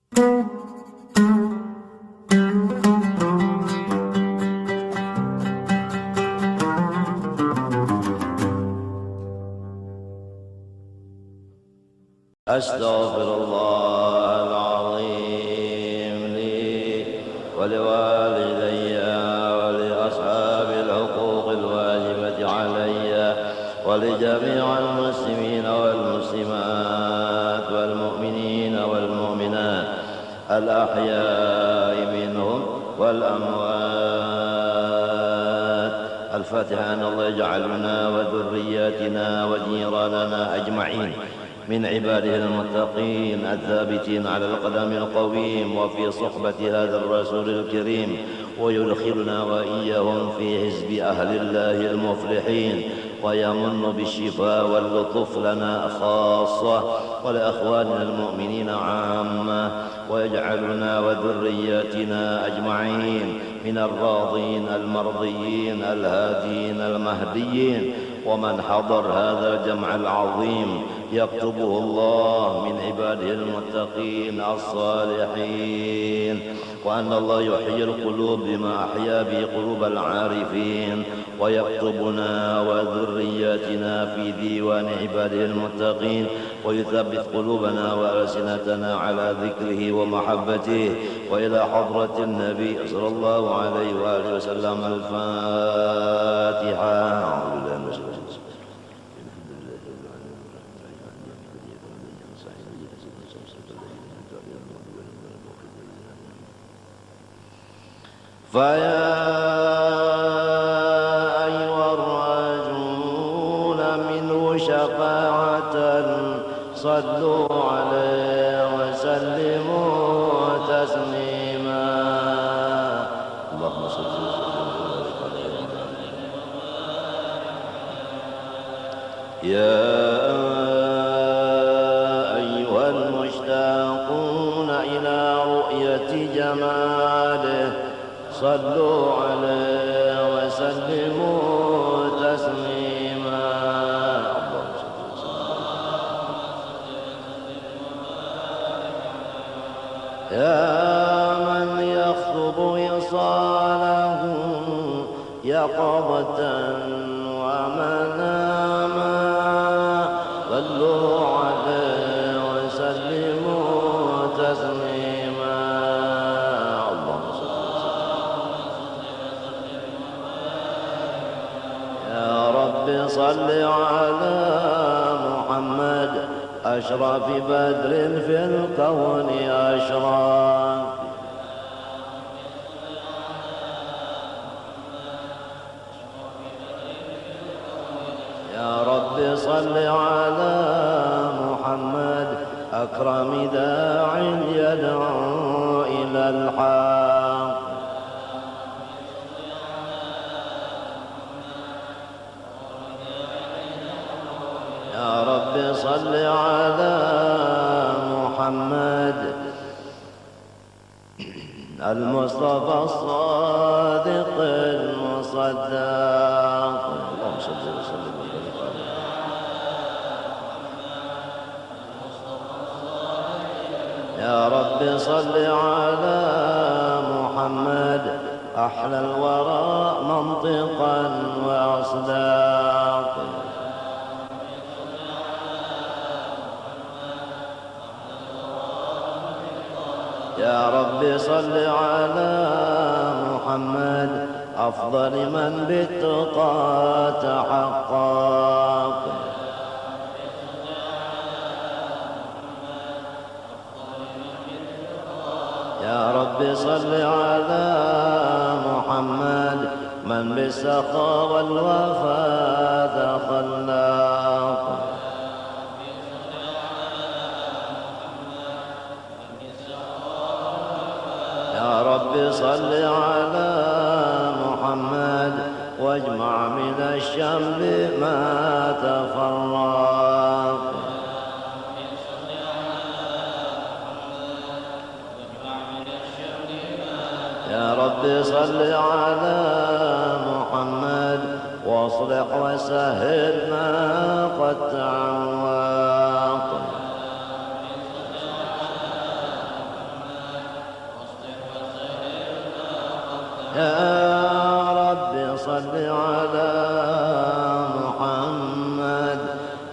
أستغفر الله العظيم لي ولوالدي ولأصحاب الحقوق الواجبة علي ولجميع المسلمين والمسلمات والمؤمنين والمؤمنات الأحياء منهم والأموات. الفاتحة. أن الله يجعلنا وذرياتنا وجيراننا أجمعين من عباده المتقين الثابتين على القدم القويم وفي صحبة هذا الرسول الكريم، ويدخلنا وإياهم في حزب أهل الله المفلحين، ويمن بالشفاء واللطف لنا خاصة ولأخواننا المؤمنين عامة، ويجعلنا وذرياتنا أجمعين من الراضين المرضيين الهادين المهديين. ومن حضر هذا الجمع العظيم يكتبه الله من عباده المتقين الصالحين، وأن الله يحيي القلوب بما أحيا به قلوب العارفين، ويكتبنا وذرياتنا في ديوان عباده المتقين، ويثبت قلوبنا وألسنتنا على ذكره ومحبته. وإلى حضرة النبي صلى الله عليه وآله وسلم الفاتحة. فيا أيها الراجون منه شفاعة صلوا عليه وسلموا تسليما. اللهم صل وسلم. يا أيها المشتاقون إلى رؤية جماله صلوا عليه وسلموا تسليما. يا من يخطب وصاله يقظة ومناما صلوا عليه وسلموا تسليما. صل على محمد أشرف بدر في الكون أشرف. يا رب صل على محمد أكرم داع يدعو إلى الحق. يا رب صل على محمد المصطفى الصادق المصدق. اللهم صل وسلم وبارك عليه. يا رب صل على محمد أحلى الورى منطقا وأصداق. يا رب صل على محمد أفضل من بالتقى تحقق. يا رب صل على محمد من بالسخاء والوفاء تخلق. يا رب صل على محمد واجمع من الشمل ما تفرق. يا رب صل على محمد واصلح وسهل ما قد تعوق.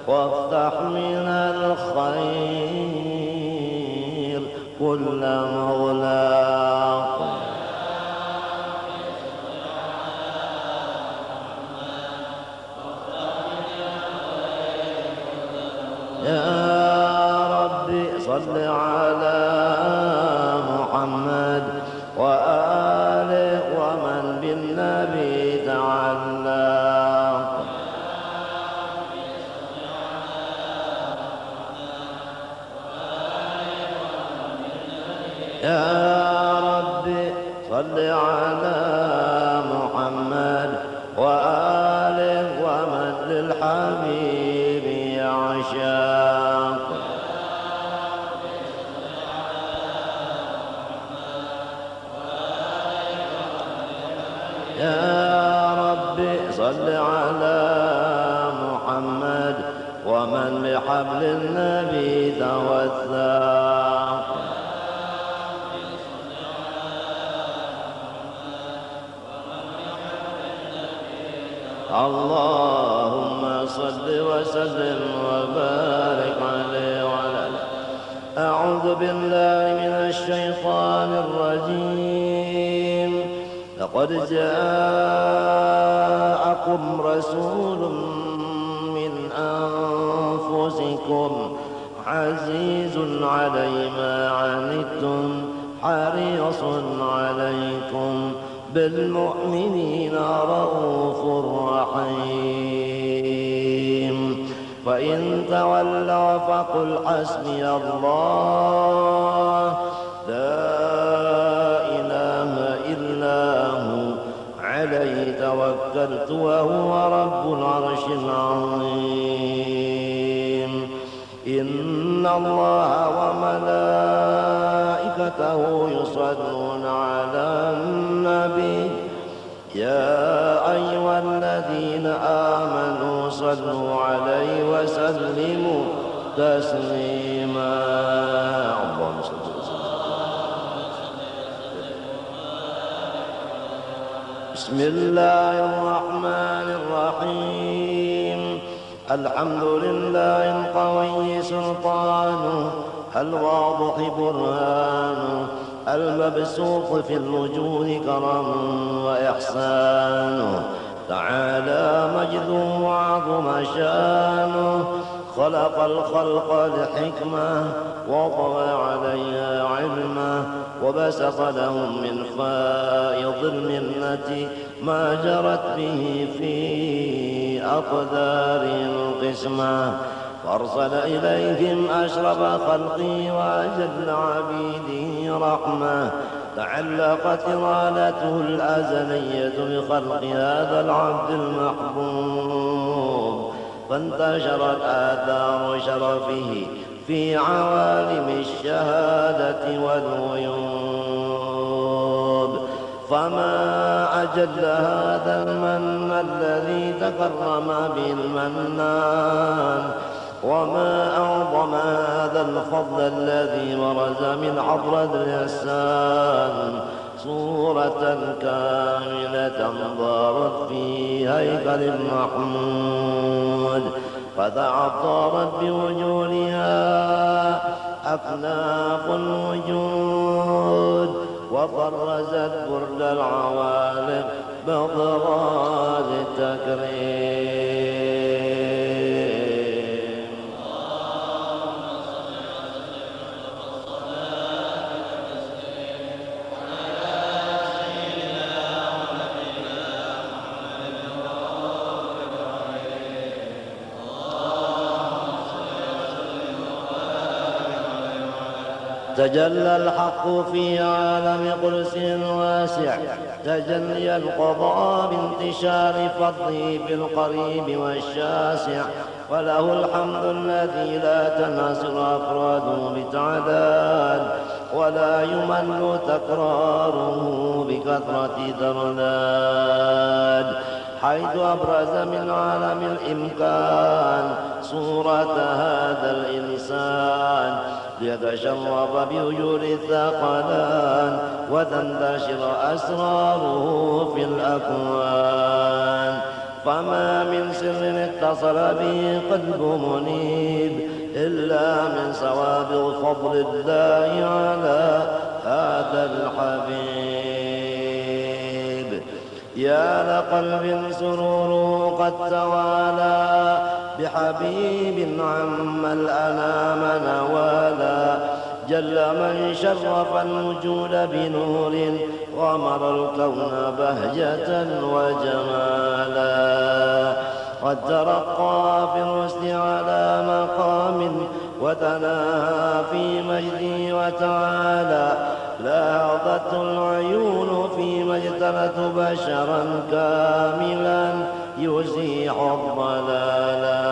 وافتح من الخير كل مغلاق. يا ربي صل على محمد وآله ومن بالنبي تعلق. يا ربي صل على محمد وآله ومن للحبيب يعشق. يا ربي صل على محمد ومن بحبل النبي توثق. اللهم صل وسلم وبارك عليه وعلى آله. أعوذ بالله من الشيطان الرجيم. لقد جاءكم رسول من أنفسكم عزيز عليه ما عنتم حريص عليكم بالمؤمنين رؤوف رحيم. فإن تولوا فقل حسبي الله لا إله إلا هو عليه توكلت وهو رب العرش العظيم. إن الله وملائكته يصلون على النبي يا أيها الذين آمنوا صلوا عليه وسلموا تسليما. اللهم صل وسلم. بسم الله الرحمن الرحيم. الحمد لله القوي سلطانه الواضح برهانه المبسوط في الوجود كرم وإحسانه تعالى مجده وعظم شانه. خلق الخلق لحكمة وطوى عليها علمه وبسط لهم من فائض المنة ما جرت به في أقدار القسمة. فأرسل إليهم أشرف خلقه وأجل عبيده رحمة. تعلقت إرادته الأزلية بخلق هذا العبد المحبوب فانتشرت آثار شرفه في عوالم الشهادة والغيوب. فما أجل هذا المن الذي تكرم به المنان وما أعظم هذا الفضل الذي برز من حضرة الإحسان صورة كاملة ضارت في هيكل محمود فتعطرت بوجودها أكناف الوجود وبرزت برد العوالم بأضرار التكريم. تجلى الحق في عالم قدس واسع تجلي القضاء بانتشار فضله في القريب والشاسع. وله الحمد الذي لا تنحصر أفراده بتعداد ولا يمل تكراره بكثرة ترداد. حيث أبرز من عالم الإمكان صورة هذا الإنسان ليتشرف بوجود الثقلان وتنتشر أسراره في الأكوان. فما من سر اتصل به قلب منيب إلا من سوابغ فضل الله على هذا الحبيب. يا لقلب سروره قد توالى بحبيب عم الأنام نوالا، جل من شرف الوجود بنور غمر الكون بهجة وجمالا. قد ترقى في الرسل على مقام وتناهى في مجده وتعالى، لاحظت العيون فيما اجتنت بشرا كاملا يزيح الضلالا،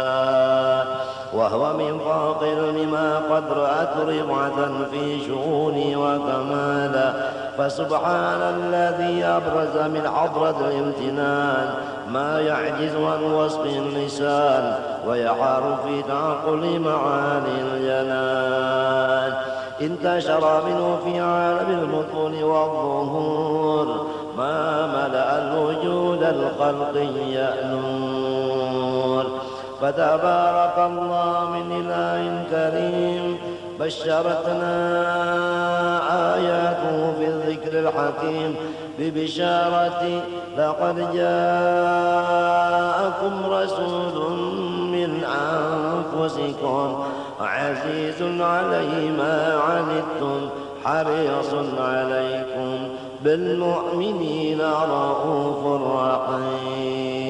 وهو من فوق لما قد رأت رفعة في شؤوني وكمالا. فسبحان الذي أبرز من حضرة الامتنان ما يعجز عن وصف اللسان ويحار في تعقل معاني الجنان. انتشر منه في عالم البطون والظهور ما ملأ الوجود الخلقي نور. فتبارك الله من إله كريم بشرتنا آياته في الذكر الحكيم ببشارة لقد جاءكم رسول من أنفسكم عزيز عليه ما عنتم حريص عليكم بالمؤمنين رؤوف رحيم.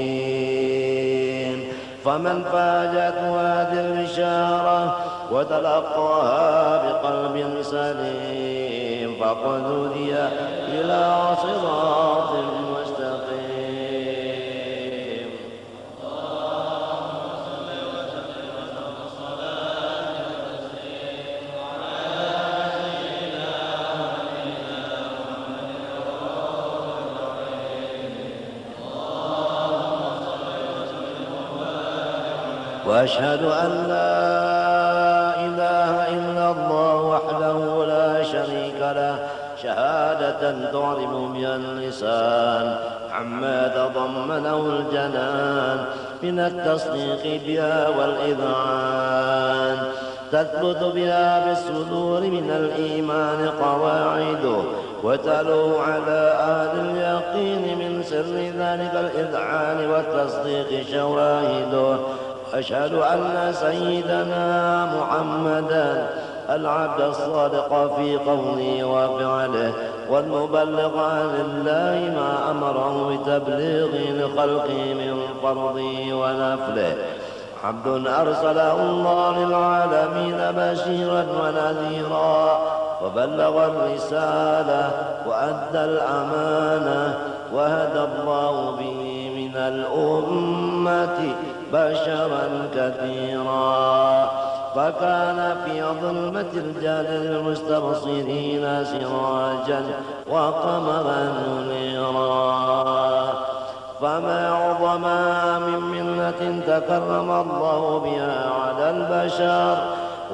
فمن فاجأته هذه البشارة وتلقاها بقلب سليم فقد هدي إلى صراط مستقيم. وأشهد أن لا إله إلا الله وحده لا شريك له شهادة تعرف بها اللسان عما تضمنه الجنان من التصديق بها والإذعان، تثبت بها بالصدور من الإيمان قواعده وتلو على أهل اليقين من سر ذلك الإذعان والتصديق شواهده. أشهد أن سيدنا محمدًا العبد الصادق في قوله وفعله والمبلغ عن الله ما أمره بتبليغه لخلقه من فرضه ونفله، عبد أرسله الله للعالمين بشيرا ونذيرا وبلغ الرسالة وأدى الأمانة وهدى الله به من الأمة بشرا كثيرا، فكان في ظلمة الجهل للمستبصرين سراجا وقمرا منيرا. فما عظما من منة تكرم الله بها على البشر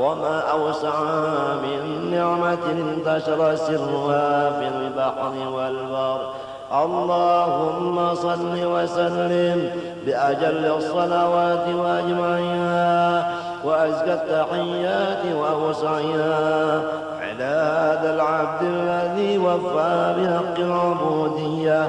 وما أوسعها من نعمة انتشر سرها في البحر والبر. اللهم صل وسلم بأجل الصلوات وأجمعها وأزكى التحيات وأوسعها على هذا العبد الذي وفى بحق العبودية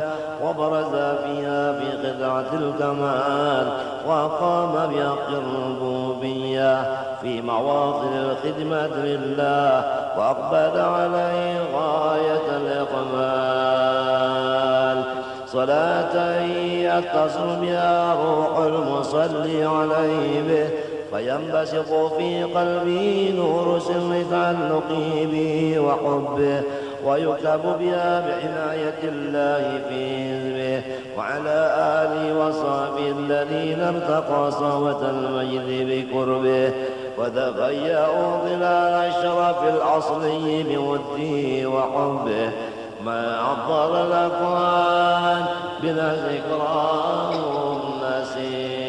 وبرز فيها في خدعة الكمال وقام بحق الربوبية في مواطن الخدمة لله وأقبل عليه غاية الإقبال. صلاة يتصل بها روح المصلي عليه به فينبسط في قلبه نور سر تعلقه به وحبه ويكتب بها بعناية الله في حزبه وعلى آله وصحبه الذين ارتقى صهوة المجد بقربه وتغيأوا ظلال الشرف الأصلي بوده وحبه ما عبر الأكوان بلا ذكراه نسيم.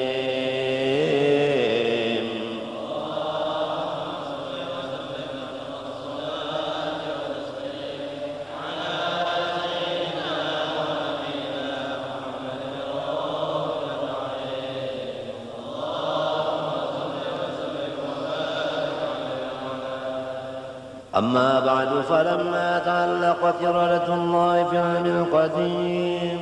أما بعد، فلما تعلقت إرادة الله في العلم القديم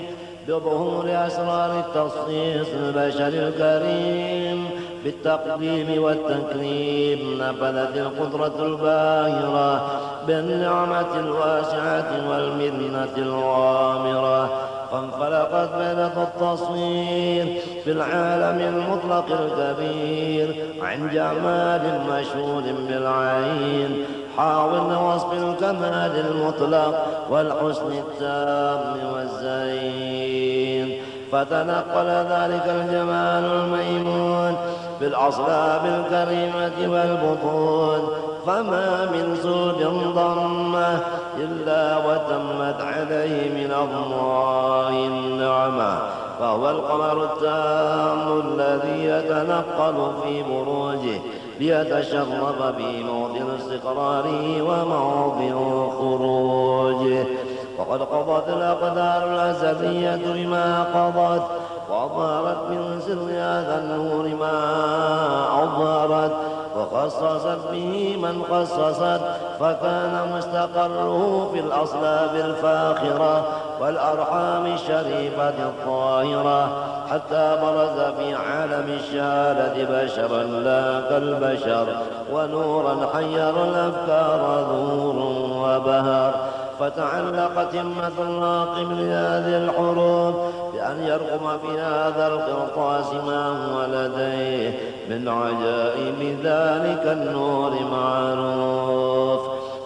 بظهور أسرار التخصيص البشر الكريم بالتقديم والتكريم، نفذت القدرة الباهرة بالنعمة الواسعة والمنة الغامرة، فانفلقت بينة التصوير في العالم المطلق الكبير عن جمال مشهود بالعين حاول وصف الكمال المطلق والحسن التام والزين، فتنقل ذلك الجمال الميمون في الأصلاب الكريمة والبطون، فما من زوج ضمه إلا وتمت عليه من الله النعمة، فهو القمر التام الذي يتنقل في بروجه ليتشرف به موطن استقراره وموضع خروجه. وقد قضت الأقدار الأزلية بما قضت، وأظهرت من سر هذا النور ما أظهرت، وخصصت به من خصصت، فكان مستقره في الأصلاب الفاخرة والأرحام الشريفة الطاهرة، حتى برز في عالم الشهادة بشرا لا كالبشر، ونورا حير الأفكار نور وبهر، فتعلقت همة الراقم لهذه الحروف بأن يرقم في هذا القرطاس ما هو لديه من عجائب ذلك النور معروف.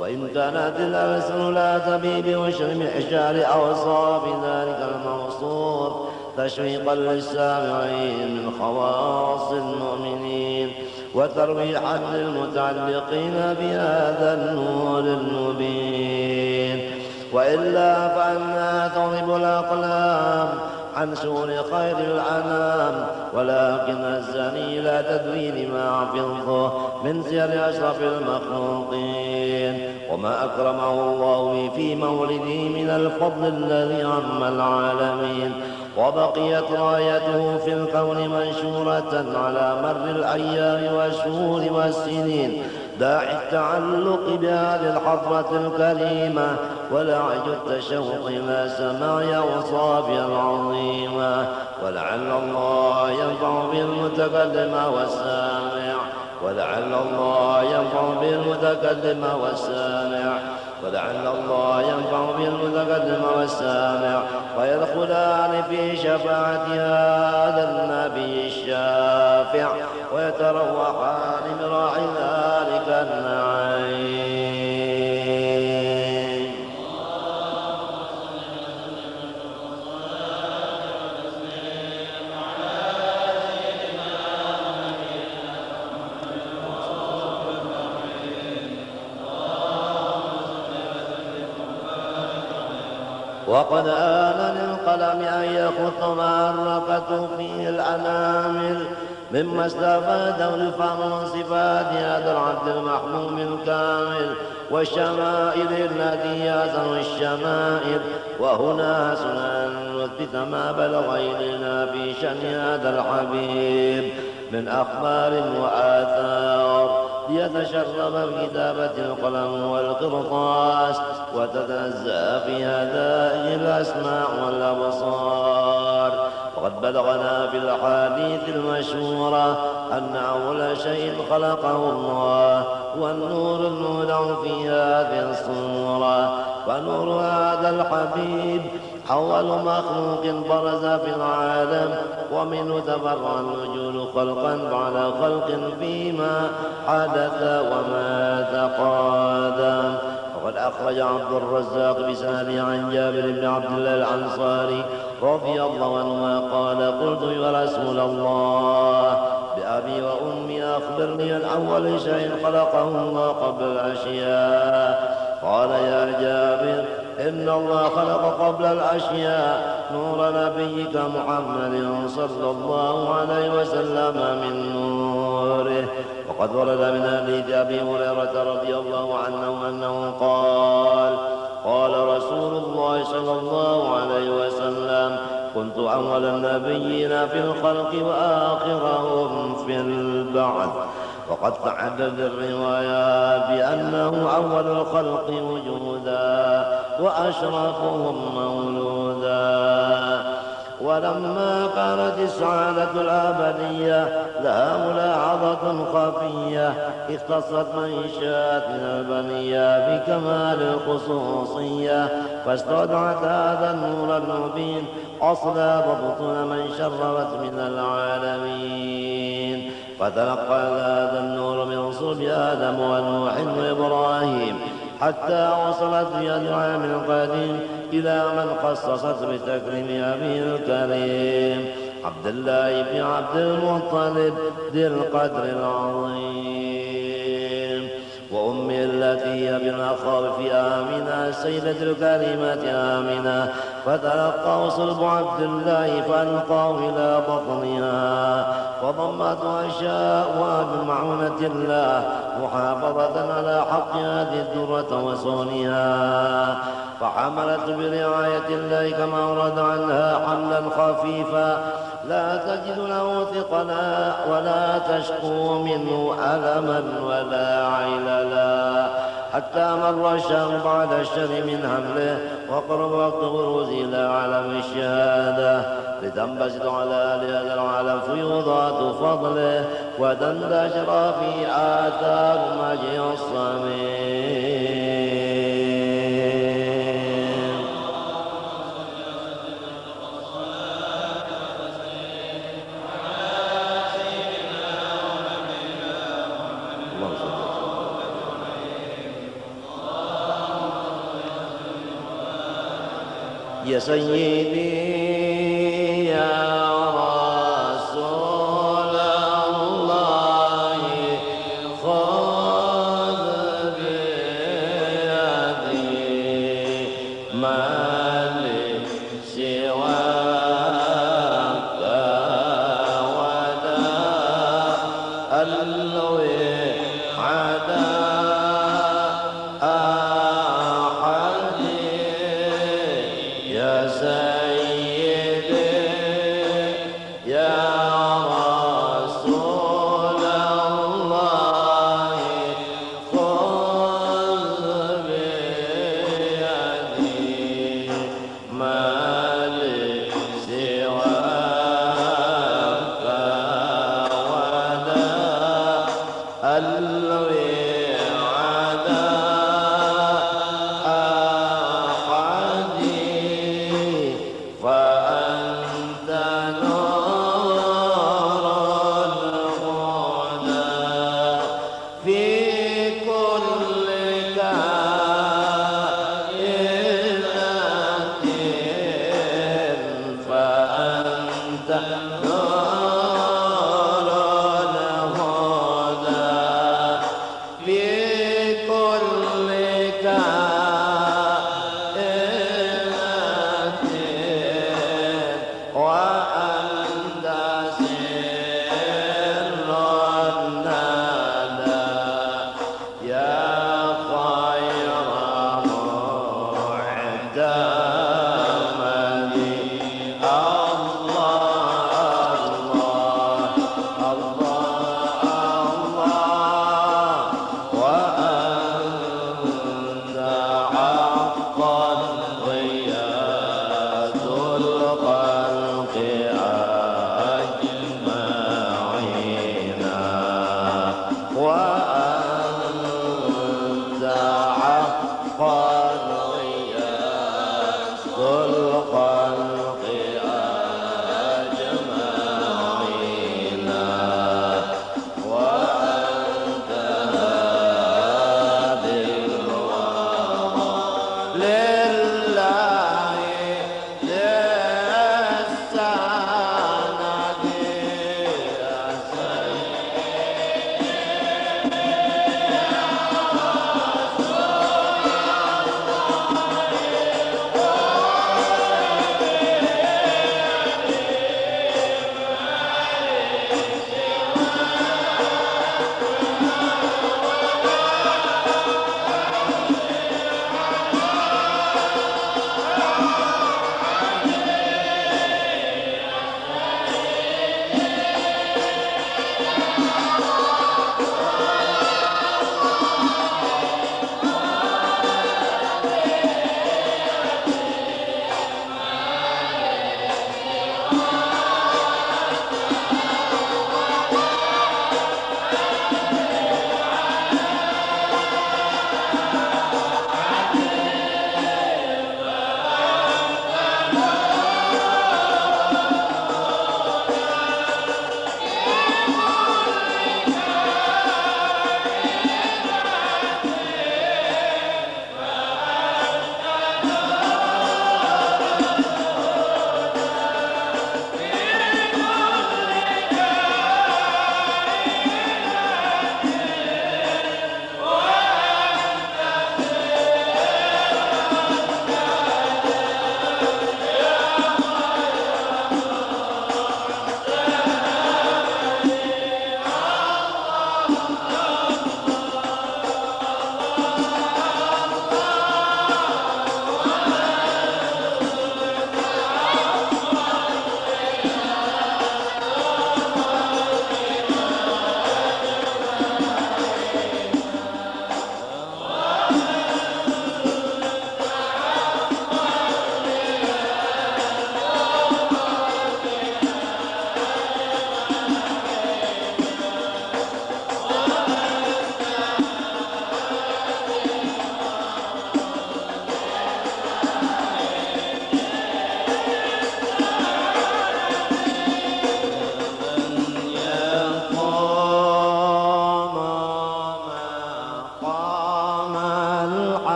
وإن كانت الألسن لا تبي بوشر محشار أوصاف ذلك الموصوف تشويقا للسامعين من خواص المؤمنين وترويحا للمتعلقين بهذا النور المبين، وإلا فأنها تضرب الأقلام عن سور خير الأنام، ولكن الزني لا تدري لما حفظه من سير أشرف المخلوقين، وما أكرمه الله في مولده من الفضل الذي عم العالمين، وبقيت رايته في الكون منشورة على مر الأيام والشهور والسنين، داعي التعلق بهذه الحضرة الكريمة ولعج التشوق إلى سماع أوصافها العظيمة، ولعل الله ينفع بالمتكلم والسامع، ولعل الله ينفع بالمتكلم والسامع، ولعل الله ينفع بالمتكلم والسامع، ويدخلان في شفاعة هذا النبي الشافع، ويتروحان براعي ذلك النعيم. وقد آن للقلم أن يخط ما حركته فيه الأنامل مما استفاده الفهم من صفات هذا العبد المحموم الكامل والشمائل التي يأثر الشمائل. وهنا سنن نثبت ما بلغ إلينا في شأن هذا الحبيب من أخبار وآثار ليتشرف بكتابة القلم والقرطاس وتتنزه في هذه الأسماع والأبصار. وقد بلغنا في الأحاديث المشهورة أن أول شيء خلقه الله والنور المودع في هذه الصورة، ونور هذا الحبيب أول مخلوق برز في العالم، ومنه تفرع الوجود خلقا بعد خلق فيما حدث وما تقادم. وقد أخرج عبد الرزاق بسنده عن جابر بن عبد الله الأنصاري رضي الله عنه قال: قلت يا رسول الله بأبي وأمي أخبرني عن أول شيء خلقه الله قبل الأشياء. قال: يا جابر، إن الله خلق قبل الأشياء نور نبيك محمد صلى الله عليه وسلم من نوره. وقد ورد من حديث أبي هريرة رضي الله عنه أنه قال: قال رسول الله صلى الله عليه وسلم: كنت أول النبيين في الخلق وآخرهم في البعث. وقد تعدد الروايات بأنه أول الخلق وجودا وأشرفهم مولودا. ولما كانت السعادة الأبدية لها ملاحظة خفية اختصت من شاءت من البنية بكمال الخصوصية، فاستودعت هذا النور المبين أصلاب بطون من شرفت من العالمين، فتلقى هذا النور من صلب آدم ونوح وإبراهيم حتى وصلت يد من القديم إلى من خصصت بتكريم أبيه الكريم عبد الله بن عبد المطلب ذي القدر العظيم، وأمه التي هي بالأخاف آمنة سيدة الكلمة آمنة، فتلقاه صلب عبد الله فألقاه إلى بطنها فضمته أشياء بمعونة الله محافظة على حق هذه الدرة وصونها، فحملت برعاية الله كما ورد عنها حملا خفيفا لا تجد له ثقلا ولا تشكو منه ألما ولا عللا، حتى مر الشهر بعد الشهر من حمله وقرب وقت بروزه إلى عالم الشهادة لتنبسط على هذا العالم فيوضات فضله وتنتشر في آثار مجيء الصميم. يا سيدي يا رسول الله خذ بيدي ما لي سواك ولا ألوي عدا في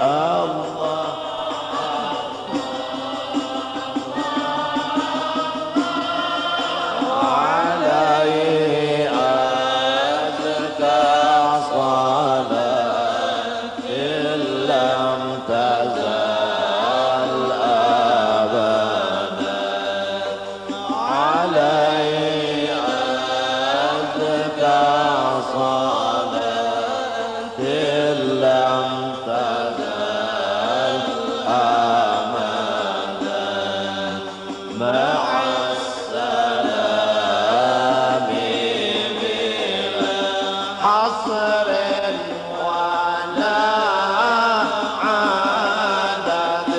الله عليه أزكى صلاة إن لم تزل أبدا عليه أزكى صلاة إن لم تزل أبدا مع السلام بلا حصر ولا عدد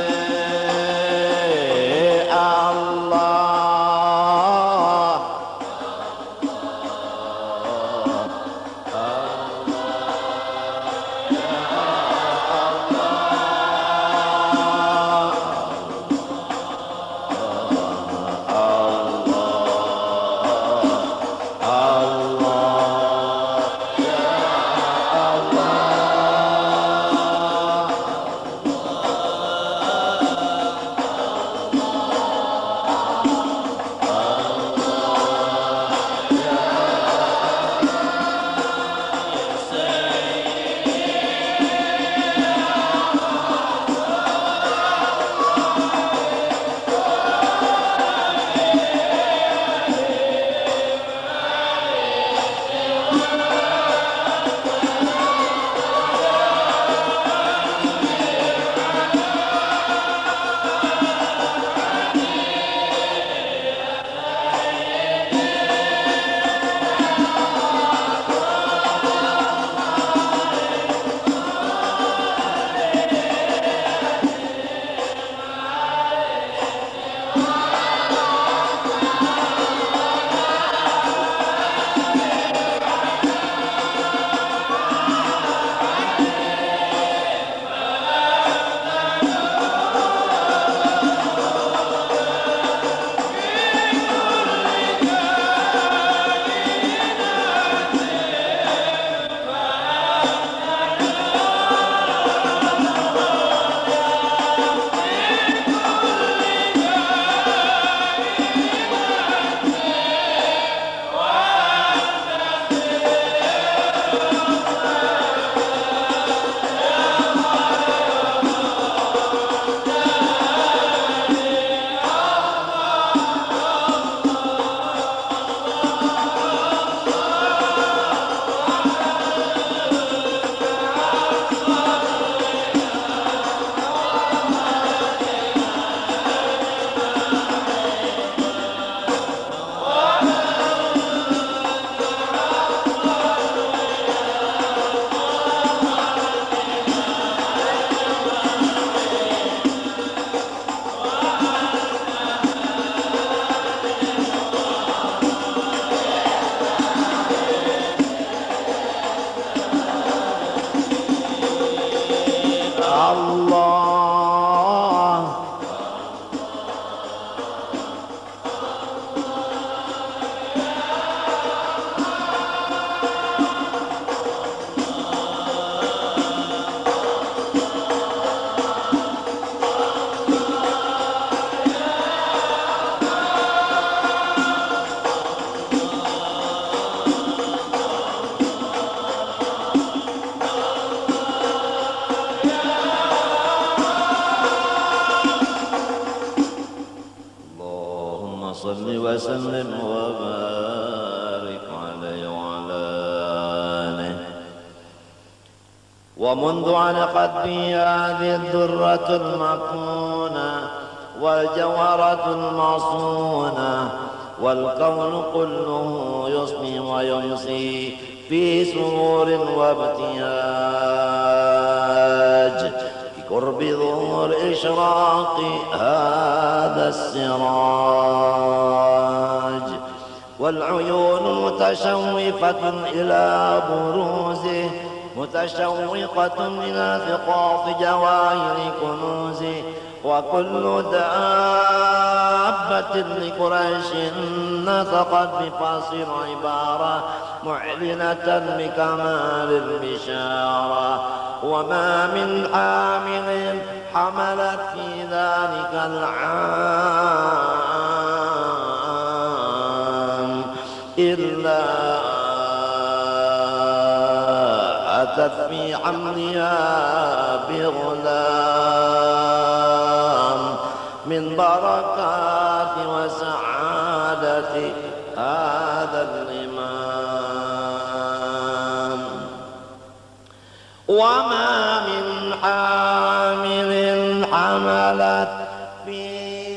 الله الله صل وسلم وبارك عليه وعلى آله. ومنذ علقت بي هذه الدرة المكنونة والجوهرة المصونة والكون كله يصبي ويمسي في سرور وابتهاج بقرب ظهور إشراق هذا السراج، والعيون متشوفة إلى بروزه متشوقة إلى ثقاف جواهر كنوزه، وكل دابة لقريش نطقت بفصل عبارة معلنة بكمال البشارة، وما من حامل حملت في ذلك العام إلا أتت في حملها بغلام من بركات وسعادة هذا الإمام. وما من حامل حملت في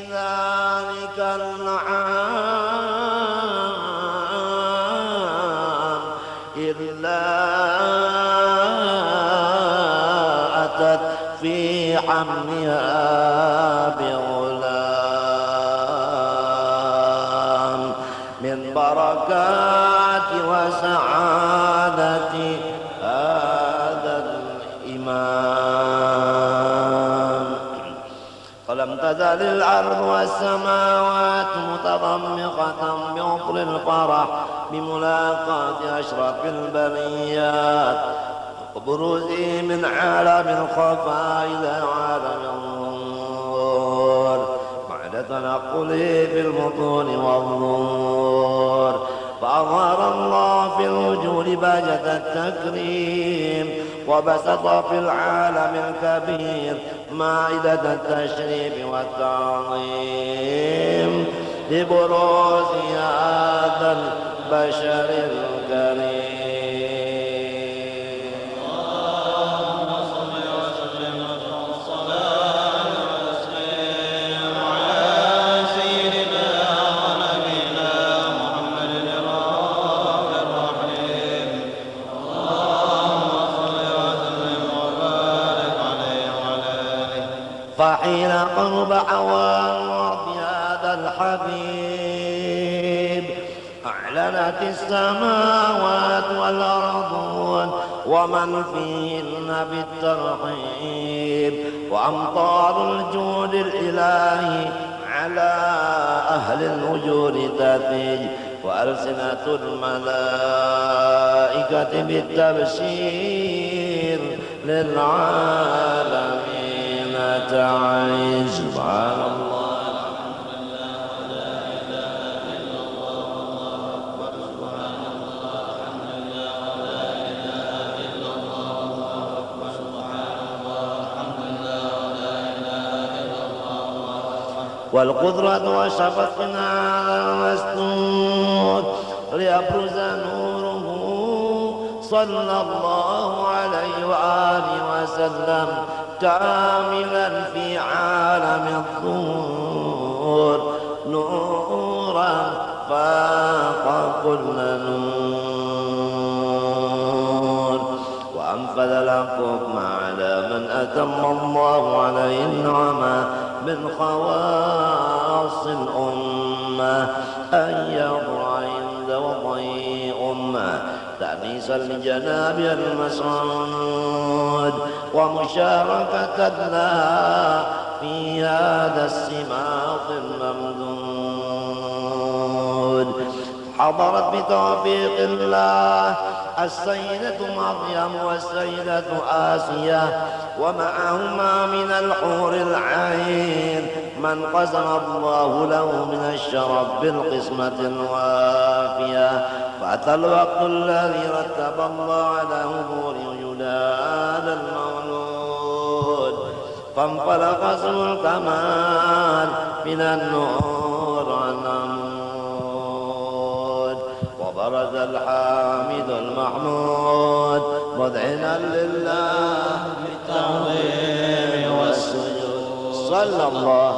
ذلك العام إلا أتت في حملها بغلام من بركات وسعادة هذا الإمام. فلم تزل الأرض والسماوات متضمخة بغفر الفرح بملاقاة أشرف البريات وبروزه من عالم الخفاء إلى عالم النور بعد تنقله في البطون والظهور. فأظهر الله في الوجود بهجة التكريم وبسط في العالم الكبير مائدة التشريف والتعظيم لبروز هذا البشر الكريم. فحين قرب حوار هذا الحبيب أعلنت السماوات والأرض ومن فيهن بالترحيب وأمطار الجود الإلهي على أهل الوجود تثج وألسنة الملائكة بالتبشير للعالمين تعيش. سبحان الله الحمد لله لا إله إلا الله سبحان الله الحمد لله لا إله إلا الله سبحان الله الحمد لله لا إله إلا الله والقدرة وشفتنا على المسنون ليبرز نوره صلى الله عليه وآله وسلم كاملا في عالم الظهور نورا فاق كل نور وأنفذ الحكم على من أتم الله عليه النعمة من خواص الأمة أن يضع عند وضعي أمة تأنيسا لجناب المسعود ومشاركة لها في هذا السماط الممدود. حضرت بتوفيق الله السيدة مريم والسيدة آسيا ومعهما من الحور العين من قسم الله له من الشرف بالقسمة الوافية. فأتى الوقت الذي رتب الله على أمور ينال المولود فانفلق اسم الكمال من النور عن عمود وبرز الحامد المحمود مذعنا لله بالتعظيم والسجود. صلى الله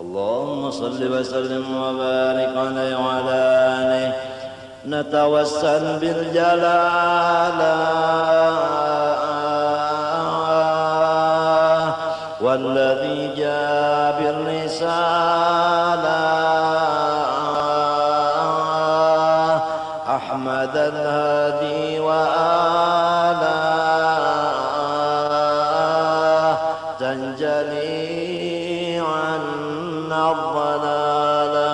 اللهم صل وسلم وبارك عليه وعلى آله. نتوسل بالجلالة والذي جاء بالرسالة أحمد الهادي وآله تنجلي عنا الضلالة.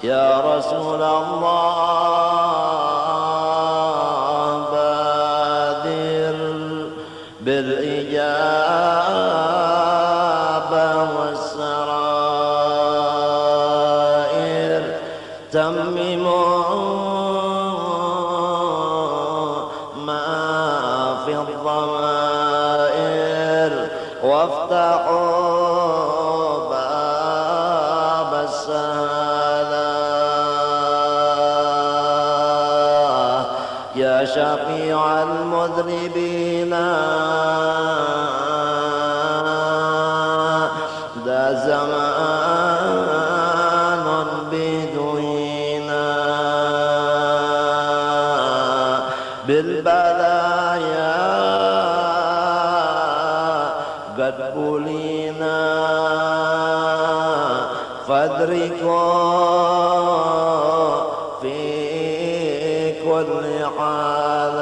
يا رسول الله بادر بالإجابة والسرائر تمموا ما في الضمائر وافتحوا باب السلام. يا شفيع المذنبين ذا زمان بدوينا بالبلايا قد بلينا فادركوا في كل حال.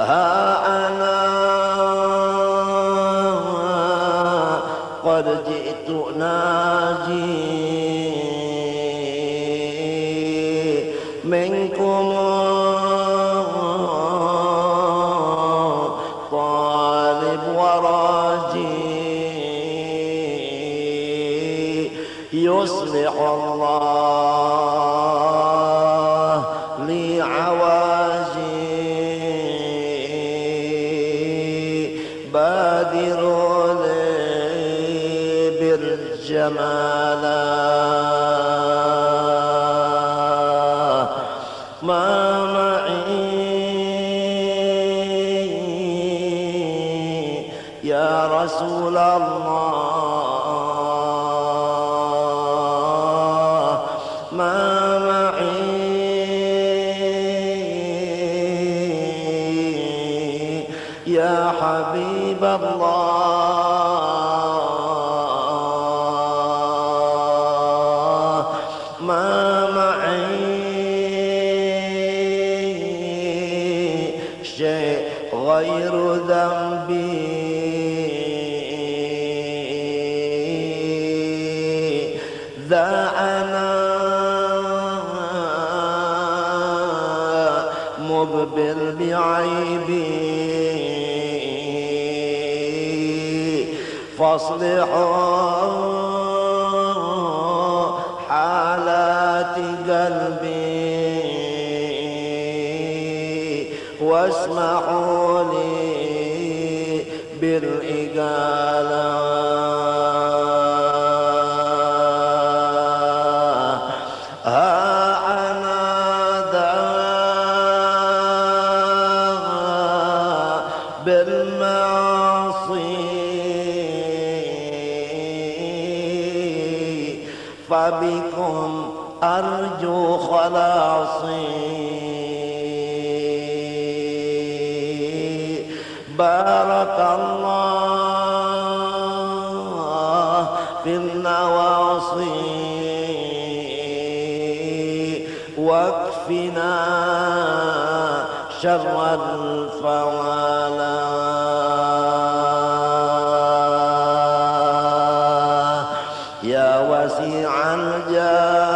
ها أنا قد جئت ناجي منكم طالب وراجي يصلح الله لي عواجي. بادروا لي بالجمال ما معي يا رسول الله ما معي يا حبيب الله ما معي شيء غير ذنبي ذا أنا مقبل بعيبي فاصلحوا حالات قلبي واسمحوا لي بالإقالة. ها أنا ذا بالمعصية فبكم أرجو خلاصي. بارك الله في النواصي واكفنا شر الفوالى. يا وسيع الجاه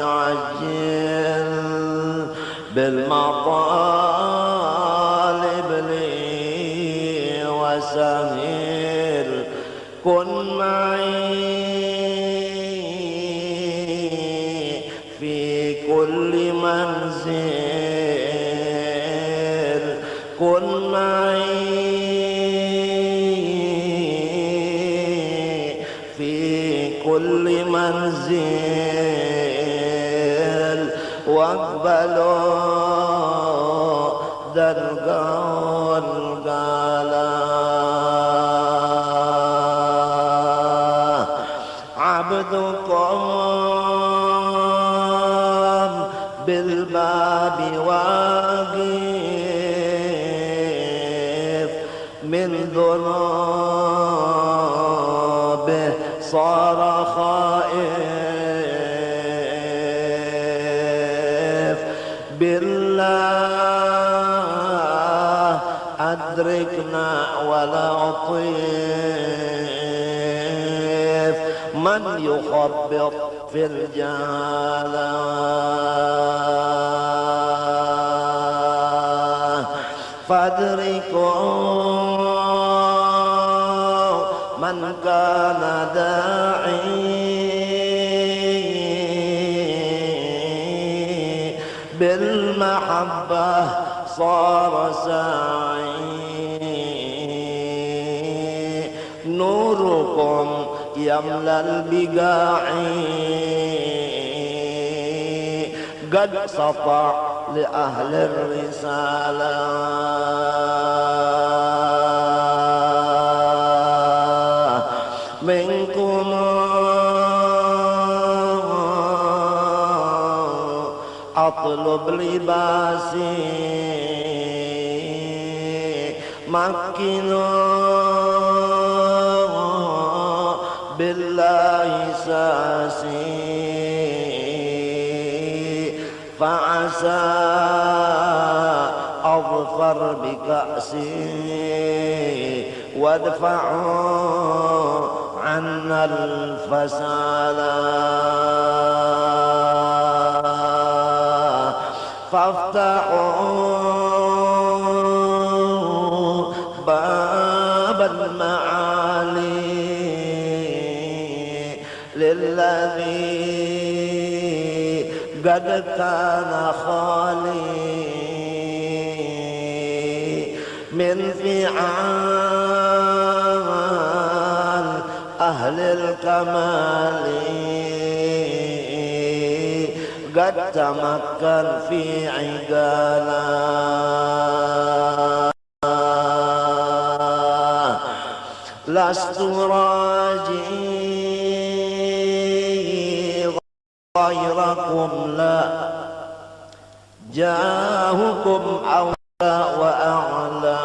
عجل بالمطالب لي وسهل كن معي في كل منزل كن معي في كل منزل واقبلوا القلقلة عبدكم بالباب واقف من ذنوبه صار خائف بالله أدركنا ولا أطيف من يخبط في الجالة فادركوا من كان داعي بالمحبة صار ساعي نوركم يملى البقاع قد سطع لأهل الرسالة منكم أطلب لباسي مكنوا بالله ساسي فعسى أظفر بكأسي وادفعوا عنا الفسالا فافتحوا باب المعالي للذي قد كان خالي من فعال أهل الكمال قد تمكن في عقالا لست راجي غيركم لا جاهكم أولى وأعلى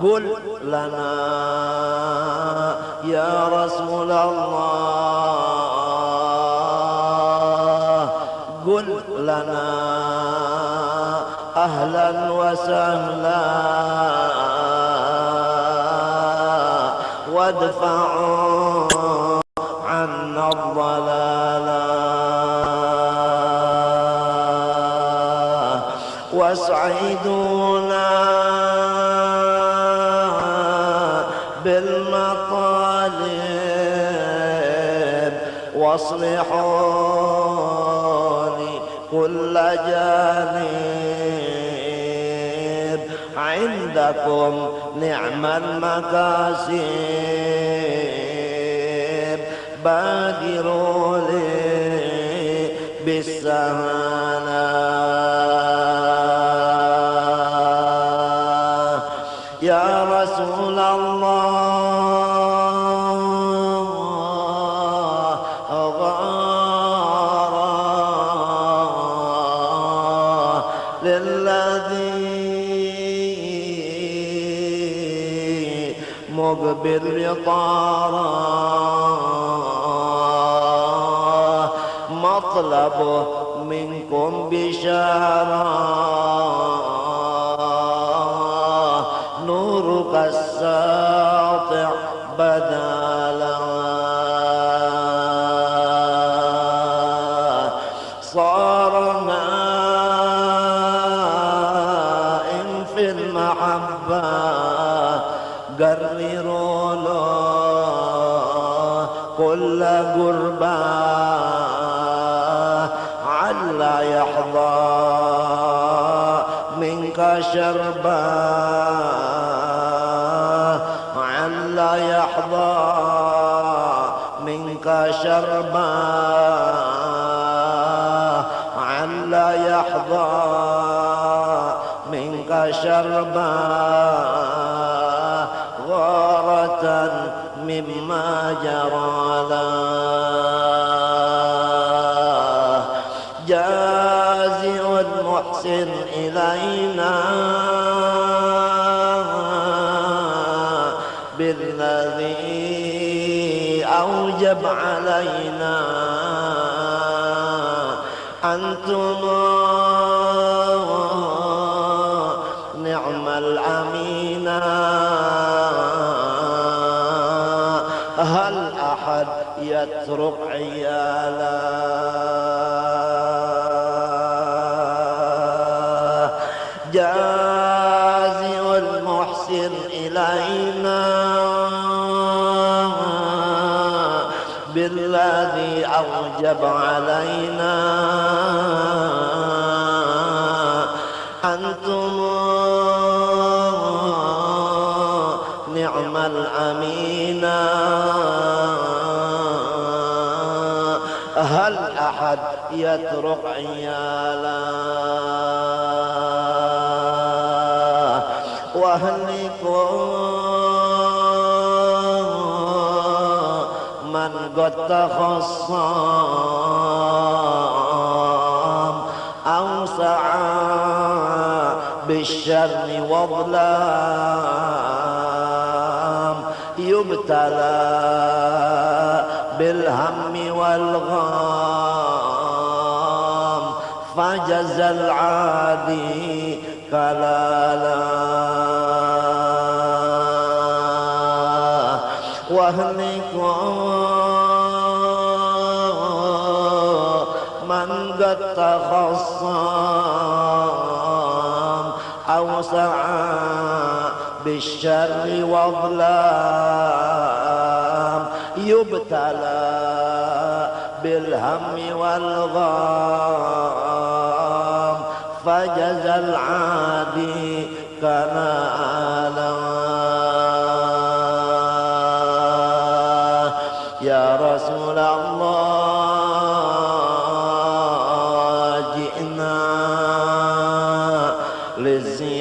قل لنا يا رسول الله قل لنا أهلا وسهلا وادفعوا عنا الضلالا واسعدونا بالمطالب واصلحوني كل جانب عندكم نعم المكاسب بادروا لي بالسهالة يا رسول الله غار للذي مقبل يطاره مطلبه منكم بشارة نورك الساطع بدالا صار نائم في المحبة قرروا له كل قربة علا يحظى منك شربا علا يحظى منك شربا لا يحظى منك شربا غارة مما جرى له جازئ المحسن إلينا بالذي أوجب علينا أنتم نعم الأمينا هل أحد يترك عيالا جازئ المحسن إلينا بالذي أوجب علينا أنتم نعم الأمينا هل أحد يترك عيالا واهلكوا من قد تخصم أو سعى بالشر وظلام يبتلى بالهم والغام فجزى العادي كلالا واهلكوا من قد تخصم أو سعى بالشر وظلام يبتلى بالهم والغام فجزى العادي كنالا يا رسول الله جئنا للزيارة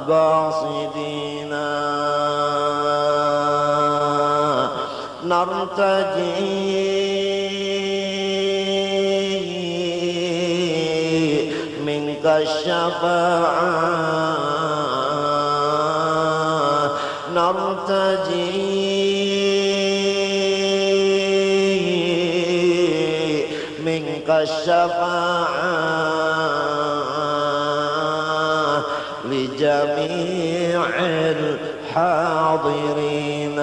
قاصدينا نرتجي منك الشفاعة نرتجي منك الشفاعة لجميع الحاضرين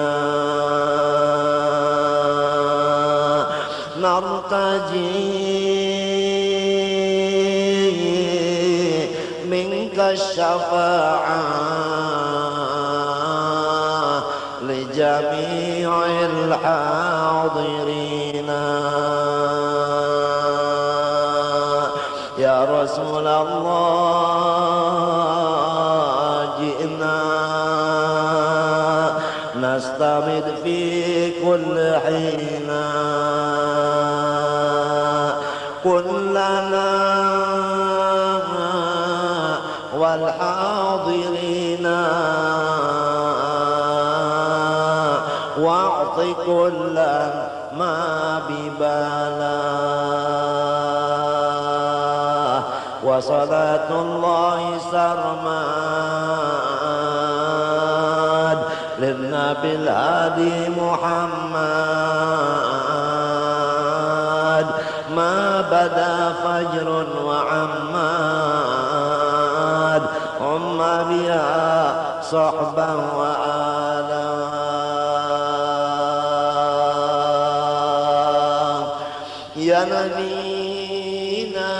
نرتجي منك الشفاعة لجميع الحاضرين يا رسول الله جئنا نستمد في كل حين قل لنا والحاضرين واعط كلا ما ببالاه وصلاة الله سرماد للنبي الهادي محمد ما بدا فجر وعماد هم بها صحبا وآلا يا نبينا